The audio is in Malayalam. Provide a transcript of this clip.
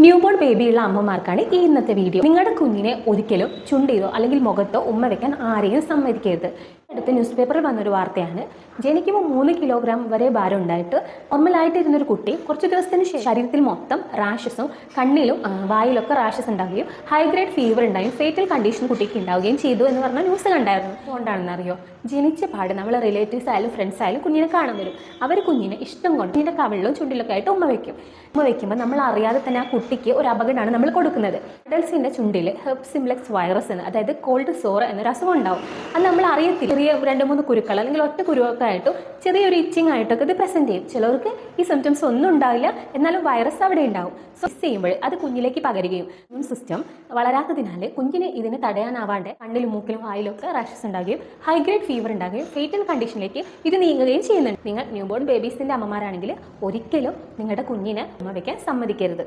ന്യൂബോൺ ബേബിയുള്ള അമ്മമാർക്കാണ് ഈ ഇന്നത്തെ വീഡിയോ. നിങ്ങളുടെ കുഞ്ഞിനെ ഒരിക്കലും ചുണ്ടിലോ അല്ലെങ്കിൽ മുഖത്തോ ഉമ്മ വെക്കാൻ ആരെയും സമ്മതിക്കരുത്. അടുത്ത് ന്യൂസ് പേപ്പറിൽ വന്നൊരു വാർത്തയാണ്. ജനിക്കുമ്പോൾ 3 കിലോഗ്രാം വരെ ഭാരം ഉണ്ടായിട്ട് നോർമലായിട്ടിരുന്നൊരു കുട്ടി കുറച്ച് ദിവസത്തിന് ശരീരത്തിൽ മൊത്തം റാഷസും കണ്ണിലും വായിലൊക്കെ റാഷസ് ഉണ്ടാവുകയും ഹൈ ഗ്രേഡ് ഫീവർ ഉണ്ടാവുകയും ഫേറ്റൽ കണ്ടീഷൻ കുട്ടിക്ക് ഉണ്ടാവുകയും ചെയ്തു എന്ന് പറഞ്ഞ ന്യൂസ് കണ്ടായിരുന്നു. അതുകൊണ്ടാണെന്ന് അറിയോ, ജനിച്ച പാട് നമ്മളെ റിലേറ്റീവ്സ് ആയാലും ഫ്രണ്ട്സ് ആയാലും കുഞ്ഞിനെ കാണാൻ വരും. അവർ കുഞ്ഞിനെ ഇഷ്ടം കൊണ്ട് കുഞ്ഞിൻ്റെ കവിളിലും ചുണ്ടിലൊക്കെ ആയിട്ട് ഉമ്മ വയ്ക്കും. ഉമ്മ വയ്ക്കുമ്പോൾ നമ്മൾ അറിയാതെ തന്നെ ആ കുട്ടിക്ക് ഒരു അപകടമാണ് നമ്മൾ കൊടുക്കുന്നത്. അഡൽസിൻ്റെ ചുണ്ടിൽ ഹെർപ് സിംപ്ലെക്സ് വൈറസ് എന്ന്, അതായത് കോൾഡ് സോർ എന്നൊരു അസുഖം ഉണ്ടാവും. അത് നമ്മൾ അറിയത്തില്ല. ചെറിയ 2-3 കുരുക്കൾ അല്ലെങ്കിൽ ഒറ്റ കുരുവൊക്കെ ആയിട്ടും ചെറിയൊരു ഇച്ചിങ് ആയിട്ടൊക്കെ ഇത് പ്രസന്റ് ചെയ്യും. ചിലർക്ക് ഈ സിംറ്റംസ് ഒന്നും ഉണ്ടാവില്ല, എന്നാലും വൈറസ് അവിടെ ഉണ്ടാവും. സോ ചെയ്യുമ്പോൾ അത് കുഞ്ഞിലേക്ക് പകരുകയും ഇമ്മ്യൂൺ സിസ്റ്റം വളരാത്തതിനാൽ കുഞ്ഞിന് ഇതിനെ തടയാനാവാണ്ട് കണ്ണിലും മൂക്കിലും വായിലൊക്കെ റാഷസ് ഉണ്ടാകുകയും ഹൈ ഗ്രേഡ് ഫീവർ ഉണ്ടാകുകയും ഫേറ്റൽ കണ്ടീഷനിലേക്ക് ഇത് നീങ്ങുകയും ചെയ്യുന്നുണ്ട്. നിങ്ങൾ ന്യൂബോൺ ബേബീസിന്റെ അമ്മമാരാണെങ്കിൽ ഒരിക്കലും നിങ്ങളുടെ കുഞ്ഞിനെ ഉമ്മ വയ്ക്കാൻ സമ്മതിക്കരുത്.